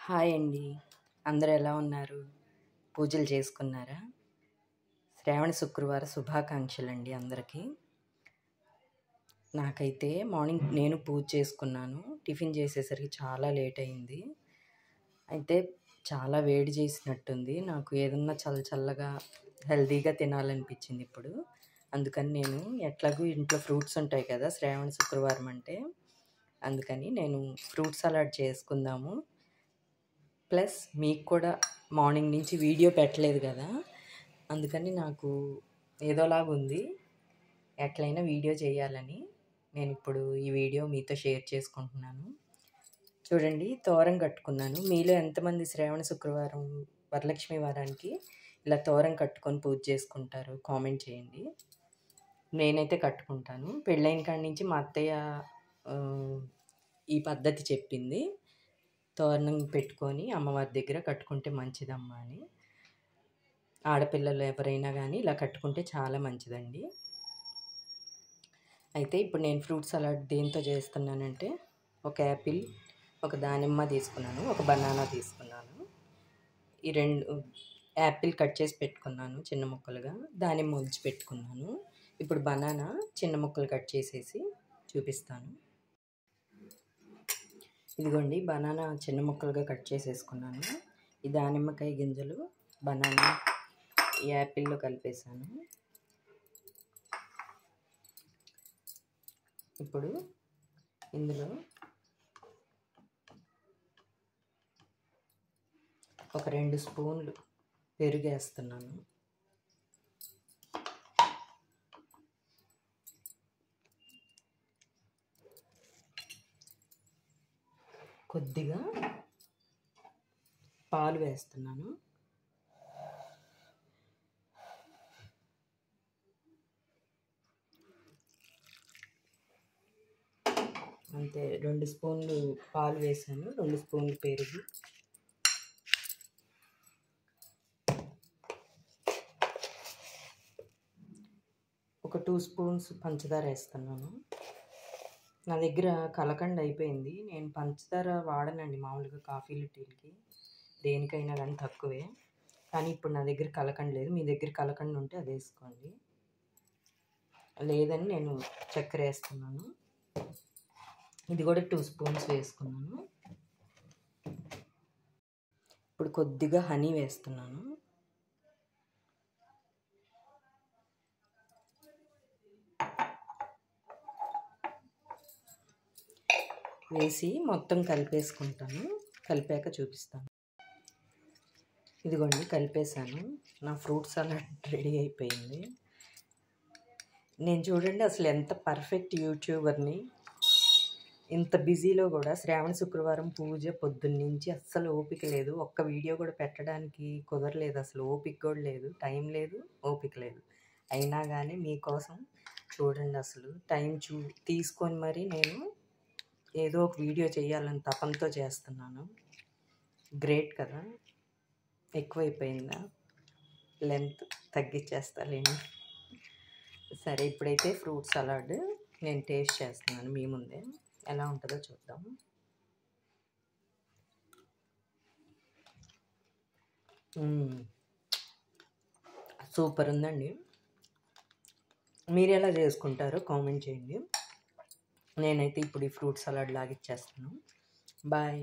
Hi అండి. అందరూ ఎలా ఉన్నారు? పూజలు చేసుకున్నారా? శ్రావణ శుక్రవార శుభాకాంక్షలండి అందరికీ. నాకైతే మార్నింగ్ నేను పూజ చేసుకున్నాను. టిఫిన్ చేసేసరికి చాలా లేట్ అయింది. అయితే చాలా వేడి చేసినట్టుంది. నాకు ఏదన్నా చల్లగా హెల్తీగా తినాలనిపించింది ఇప్పుడు. అందుకని నేను ఎట్లాగూ ఇంట్లో ఫ్రూట్స్ ఉంటాయి కదా శ్రావణ శుక్రవారం అంటే, అందుకని నేను ఫ్రూట్ సలాడ్ చేసుకుందాము. ప్లస్ మీకు కూడా మార్నింగ్ నుంచి వీడియో పెట్టలేదు కదా, అందుకని నాకు ఏదోలాగా ఉంది. ఎట్లయినా వీడియో చేయాలని నేను ఇప్పుడు ఈ వీడియో మీతో షేర్ చేసుకుంటున్నాను. చూడండి, తోరం కట్టుకున్నాను. మీలో ఎంతమంది శ్రావణ శుక్రవారం వరలక్ష్మి వారానికి ఇలా తోరం కట్టుకొని పూజ చేసుకుంటారు కామెంట్ చేయండి. నేనైతే కట్టుకుంటాను. పెళ్ళైన కాడి నుంచి మా అత్తయ్య ఈ పద్ధతి చెప్పింది. తోరణం పెట్టుకొని అమ్మవారి దగ్గర కట్టుకుంటే మంచిదమ్మా అని. ఆడపిల్లలు ఎవరైనా కానీ ఇలా కట్టుకుంటే చాలా మంచిదండి. అయితే ఇప్పుడు నేను ఫ్రూట్ సలాడ్ దేంతో చేస్తున్నానంటే, ఒక యాపిల్, ఒక దానిమ్మ తీసుకున్నాను, ఒక బనానా తీసుకున్నాను. ఈ రెండు యాపిల్ కట్ చేసి పెట్టుకున్నాను చిన్న ముక్కలుగా, దానిమ్మ ఉంచి పెట్టుకున్నాను. ఇప్పుడు బనానా చిన్న ముక్కలు కట్ చేసేసి చూపిస్తాను. ఇదిగోండి, బనానా చిన్న ముక్కలుగా కట్ చేసేసుకున్నాను. ఈ దానిమ్మకాయ గింజలు బనానా యాపిల్లో కలిపేసాను. ఇప్పుడు ఇందులో ఒక 2 స్పూన్లు పెరుగు వేస్తున్నాను. కొద్దిగా పాలు వేస్తున్నాను. అంతే, 2 స్పూన్లు పాలు వేసాను, 2 స్పూన్లు పెరుగు, ఒక 2 స్పూన్స్ పంచదార వేస్తున్నాను. నా దగ్గర కలకండ అయిపోయింది. నేను పంచదార వాడనండి మామూలుగా కాఫీలు టీలకి దేనికైనా కానీ తక్కువే. కానీ ఇప్పుడు నా దగ్గర కలకండ లేదు. మీ దగ్గర కలకండ ఉంటే అది వేసుకోండి. లేదని నేను చక్కెర వేస్తున్నాను. ఇది కూడా 2 స్పూన్స్ వేసుకున్నాను. ఇప్పుడు కొద్దిగా హనీ వేస్తున్నాను. వేసి మొత్తం కలిపేసుకుంటాను. కలిపాక చూపిస్తాను. ఇదిగోండి, కలిపేసాను. నా ఫ్రూట్ సలాడ్ రెడీ అయిపోయింది. నేను చూడండి అసలు ఎంత పర్ఫెక్ట్ యూట్యూబర్ని. ఇంత బిజీలో కూడా శ్రావణ శుక్రవారం పూజ పొద్దున్నుంచి అస్సలు ఓపిక లేదు. ఒక్క వీడియో కూడా పెట్టడానికి కుదరలేదు. అసలు ఓపిక కూడా లేదు, టైం లేదు, ఓపిక లేదు. అయినా కానీ మీకోసం చూడండి అసలు టైం తీసుకొని మరి నేను ఏదో ఒక వీడియో చేయాలని తపంతో చేస్తున్నాను. గ్రేట్ కదా. ఎక్కువైపోయిందా? లెంత్ తగ్గించేస్తాలేండి. సరే, ఇప్పుడైతే ఫ్రూట్ సలాడ్ నేను టేస్ట్ చేస్తున్నాను మీ ముందే. ఎలా ఉంటుందో చూద్దాం. సూపర్ ఉందండి. మీరు ఎలా చేసుకుంటారో కామెంట్ చేయండి. నేనైతే ఇప్పుడు ఈ ఫ్రూట్ సలాడ్ లాగిచ్చేస్తాను. బాయ్.